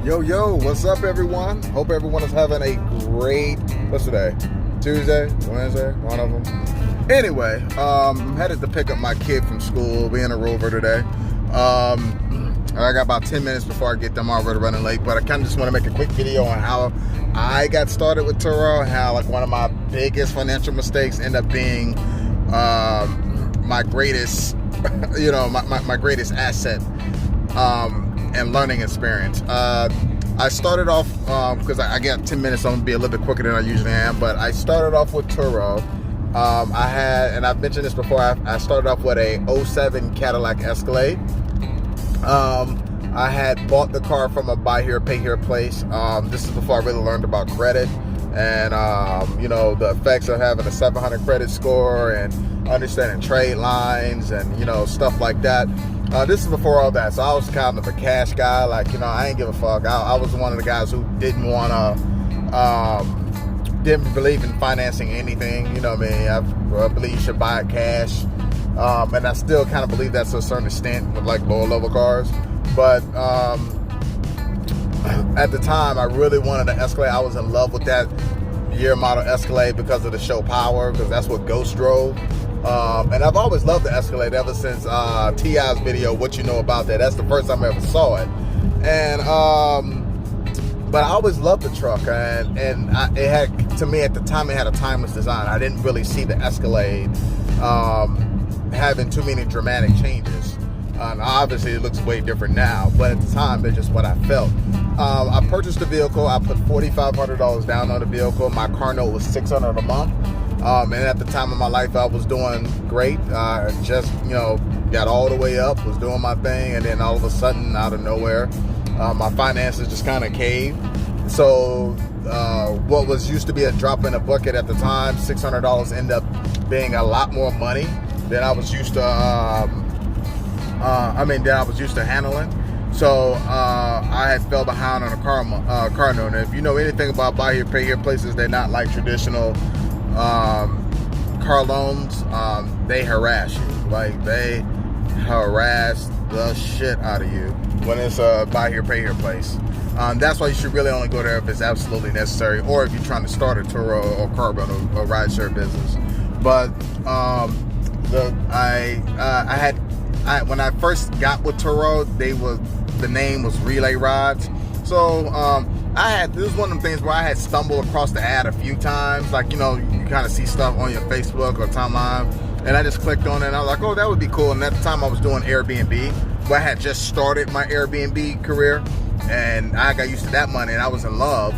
Yo, what's up, everyone? Hope everyone is having a great, what's today? Tuesday, Wednesday, one of them. Anyway, I'm headed to pick up my kid from school. We're in a Rover today. I got about 10 minutes before I get them. I'm already running late, but I kind of just want to make a quick video on how I got started with Turo, how like one of my biggest financial mistakes ended up being my greatest, my greatest asset and learning experience. I started off, because I got 10 minutes, so I'm going to be a little bit quicker than I usually am, but I started off with Turo. I had, and I've mentioned this before, I started off with a '07 Cadillac Escalade. I had bought the car from a buy here, pay here place. This is before I really learned about credit and, the effects of having a 700 credit score and understanding trade lines and, stuff like that. This is before all that, so I was kind of a cash guy. Like, I ain't give a fuck. I was one of the guys who didn't believe in financing anything. You know what I mean? I believe you should buy it cash. And I still kind of believe that to a certain extent with like lower level cars. But at the time, I really wanted an Escalade. I was in love with that year model Escalade because of the show power, because that's what Ghost drove. And I've always loved the Escalade ever since T.I.'s video, What You Know About That. That's the first time I ever saw it. And but I always loved the truck, and it had, to me at the time, it had a timeless design. I didn't really see the Escalade having too many dramatic changes. Obviously, it looks way different now, but at the time, it's just what I felt. I purchased the vehicle. I put $4,500 down on the vehicle. My car note was $600 a month. And at the time of my life, I was doing great. Just, got all the way up, was doing my thing, and then all of a sudden, out of nowhere, my finances just kind of caved. So what was used to be a drop in a bucket at the time, $600 ended up being a lot more money than I was used to. That I was used to handling. So I had fell behind on a car note. And if you know anything about buy here, pay here places, they're not like traditional car loans. They harass you. Like, they harass the shit out of you when it's a buy here, pay here place. That's why you should really only go there if it's absolutely necessary, or if you're trying to start a Turo or car rental or ride share business. But when I first got with Turo, the name was Relay Rides. So this was one of the things where I had stumbled across the ad a few times. Like, you kind of see stuff on your Facebook or timeline, and I just clicked on it and I was like, oh, that would be cool. And at the time I was doing Airbnb, where I had just started my Airbnb career, and I got used to that money and I was in love.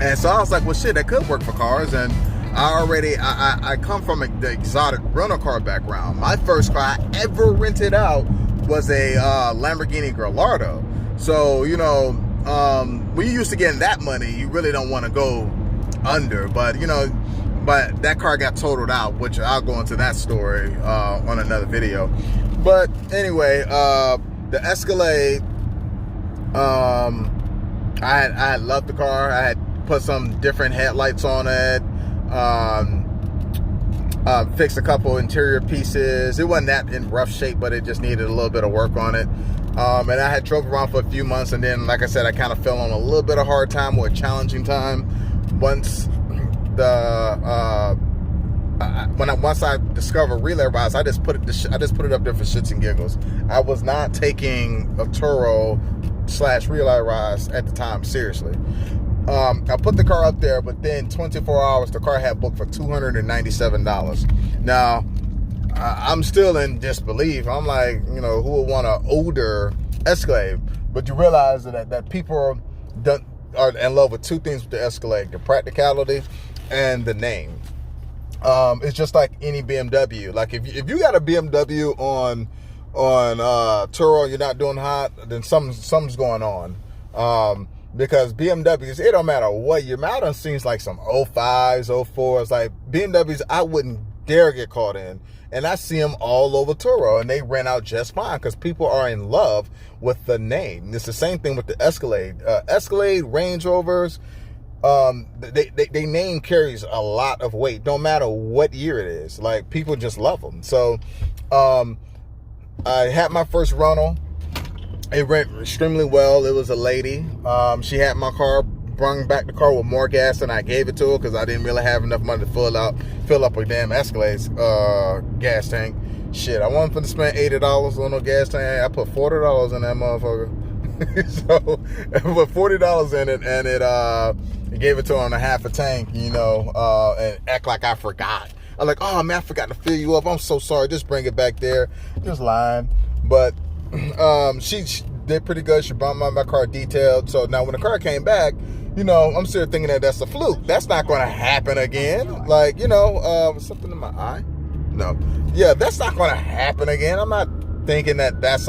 And so I was like, well, shit, that could work for cars. And I come from the exotic rental car background. My first car I ever rented out was a Lamborghini Gallardo. So, when you're used to getting that money, you really don't want to go under. But, but that car got totaled out, which I'll go into that story on another video. But anyway, the Escalade, I had loved the car. I had put some different headlights on it. Fixed a couple interior pieces. It wasn't that in rough shape, but it just needed a little bit of work on it. And I had drove around for a few months, and then, like I said, I kind of fell on a little bit of hard time or a challenging time once once I discovered Relay Rides. I just put it up there for shits and giggles. I was not taking a Turo / Relay Rides at the time seriously. I put the car up there, but then 24 hours, the car had booked for $297. Now, I'm still in disbelief. I'm like, who would want an older Escalade? But you realize that people are in love with two things with the Escalade: the practicality and the name. It's just like any BMW. Like, if you got a BMW on Turo, you're not doing hot, then something's going on. Because BMWs, it don't matter what year. I done seen like some 05s, 04s. Like, BMWs, I wouldn't dare get caught in. And I see them all over Turo, and they rent out just fine because people are in love with the name. It's the same thing with the Escalade. Escalade, Range Rovers, they name carries a lot of weight. Don't matter what year it is. Like, people just love them. So I had my first rental. It went extremely well. It was a lady. She had my car, brung back the car with more gas than I gave it to her because I didn't really have enough money to fill up a damn Escalade's gas tank. Shit, I wanted to spend $80 on a gas tank. I put $40 in that motherfucker. So I put $40 in it, and it gave it to her on a half a tank, and act like I forgot. I'm like, oh man, I forgot to fill you up. I'm so sorry. Just bring it back there. Just lying. But she did pretty good. She brought my car detailed. So now when the car came back, I'm still thinking that that's a fluke. That's not going to happen again. Like, something in my eye. No. Yeah, that's not going to happen again. I'm not thinking that that's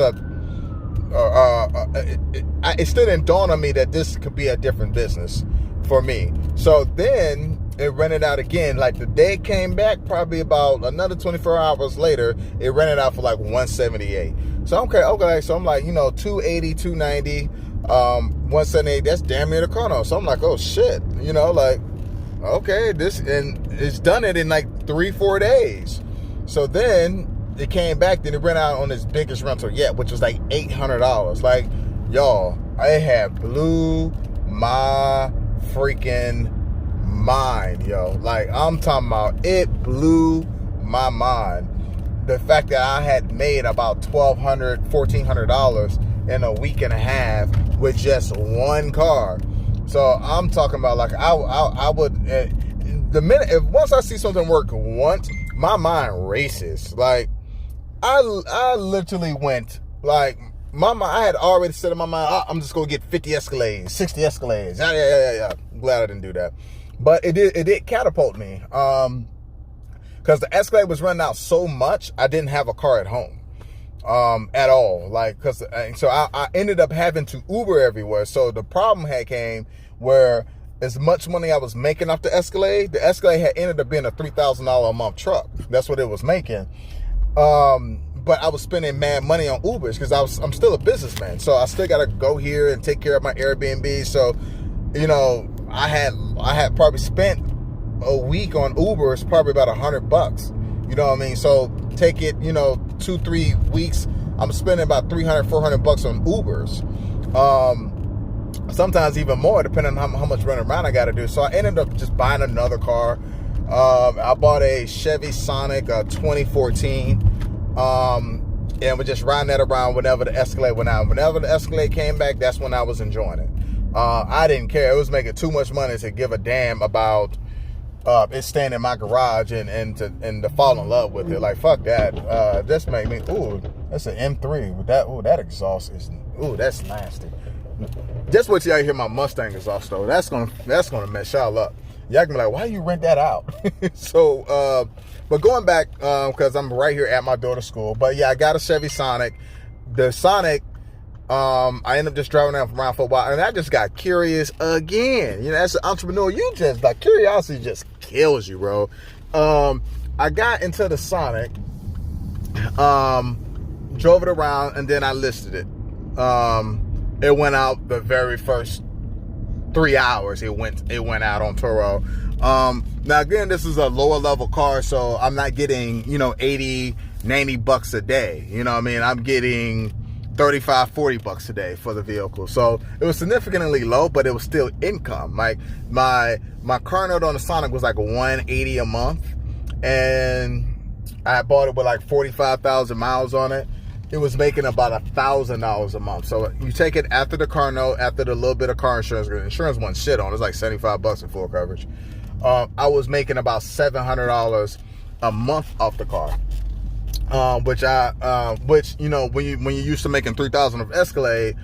it still didn't dawn on me that this could be a different business for me. So then it rented out again. Like the day it came back, probably about another 24 hours later, it rented out for like $178. So okay. So I'm like, $280, $290, $178. That's damn near the car note. So I'm like, oh shit, okay, and it's done it in like 3-4 days. So then it came back, then it ran out on its biggest rental yet, which was like $800. Like, y'all, I had blew my freaking mind, yo. Like, I'm talking about, it blew my mind. The fact that I had made about $1,200, $1,400 in a week and a half with just one car. So I'm talking about, like, I would, once I see something work once, my mind races. Like, I literally went, like, I had already set in my mind, I'm just going to get 50 Escalades, 60 Escalades. Yeah. I'm glad I didn't do that. But it did catapult me. Because the Escalade was running out so much, I didn't have a car at home at all. Like, so I ended up having to Uber everywhere. So the problem came where as much money I was making off the Escalade had ended up being a $3,000 a month truck. That's what it was making. But I was spending mad money on Ubers because I'm still a businessman. So I still got to go here and take care of my Airbnb. So, I had probably spent a week on Ubers, probably about $100. You know what I mean? So take it, 2-3 weeks, I'm spending about $300, $400 on Ubers. Sometimes even more, depending on how much running around I got to do. So I ended up just buying another car. I bought a Chevy Sonic 2014. And we're just riding that around whenever the Escalade went out. Whenever the Escalade came back, that's when I was enjoying it. I didn't care. It was making too much money to give a damn about it staying in my garage and to fall in love with it. Like, fuck that. Just made me, that's an M3. That exhaust is, that's nasty. Just wait till y'all hear my Mustang exhaust though. That's gonna mess y'all up. Y'all can be like, why you rent that out? So, but going back, because I'm right here at my daughter's school. But yeah, I got a Chevy Sonic. The Sonic, I ended up just driving around for a while, and I just got curious again. As an entrepreneur, you just, like, curiosity just kills you, bro. I got into the Sonic, drove it around, and then I listed it. It went out the very first 3 hours. It went out on Turo. Now again, this is a lower level car, so I'm not getting, $80, $90 a day. You know what I mean? I'm getting $35, $40 a day for the vehicle. So it was significantly low, but it was still income. Like my car note on the Sonic was like $180 a month, and I bought it with like 45,000 miles on it. It was making about $1,000 a month. So you take it after the car note, after the little bit of car insurance. Insurance wasn't shit on. It was like $75 in full coverage. I was making about $700 a month off the car. Which when you're used to making $3,000 of Escalade,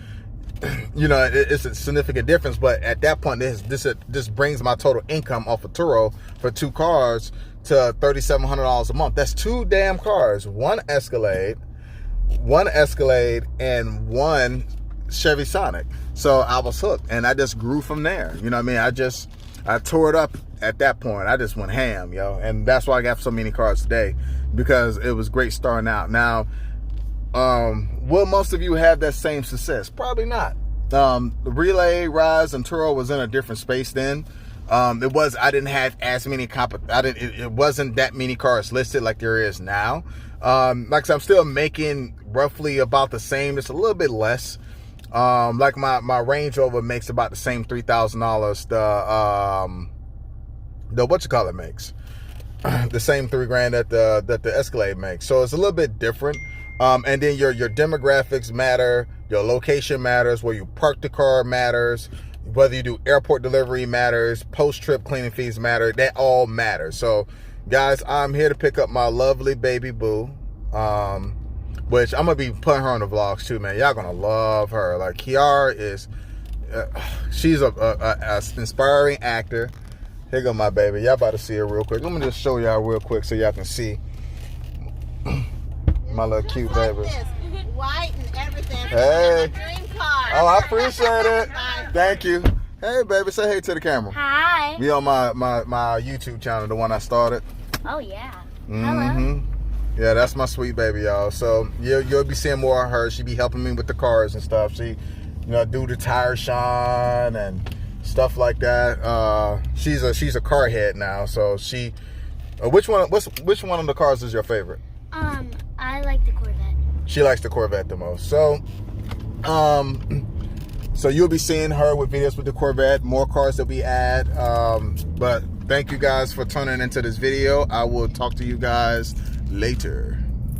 it's a significant difference. But at that point, this brings my total income off of Turo for 2 cars to $3,700 a month. That's 2 damn cars, one Escalade, and one Chevy Sonic. So I was hooked, and I just grew from there. You know what I mean? I tore it up at that point. I just went ham, yo. And that's why I got so many cars today, because it was great starting out. Now, will most of you have that same success? Probably not. The Relay, Rise, and Turo was in a different space then. I didn't have as many it wasn't that many cars listed like there is now. Like I said, I'm still making roughly about the same, just a little bit less Like my Range Rover makes about the same $3,000 the what you call it makes. The same $3,000 that the Escalade makes. So it's a little bit different. And then your demographics matter, your location matters, where you park the car matters, whether you do airport delivery matters, post-trip cleaning fees matter. That all matters. So guys, I'm here to pick up my lovely baby boo, which I'm gonna be putting her on the vlogs too, man. Y'all gonna love her. Like, Kiara is she's a inspiring actor. Here go my baby. Y'all about to see her real quick. Let me just show y'all real quick so y'all can see my little cute baby. White and everything. Hey. Dream car. Oh, I appreciate it. Thank you. Hey, baby. Say hey to the camera. Hi. Me on my YouTube channel, the one I started. Oh, yeah. Hello. Yeah, that's my sweet baby, y'all. So you'll be seeing more of her. She be helping me with the cars and stuff. She, do the tire shine and stuff like that. She's a car head now. So she, which one of the cars is your favorite? I like the Corvette. She likes the Corvette the most. So, so you'll be seeing her with videos with the Corvette, more cars that we add. But thank you guys for tuning into this video. I will talk to you guys later.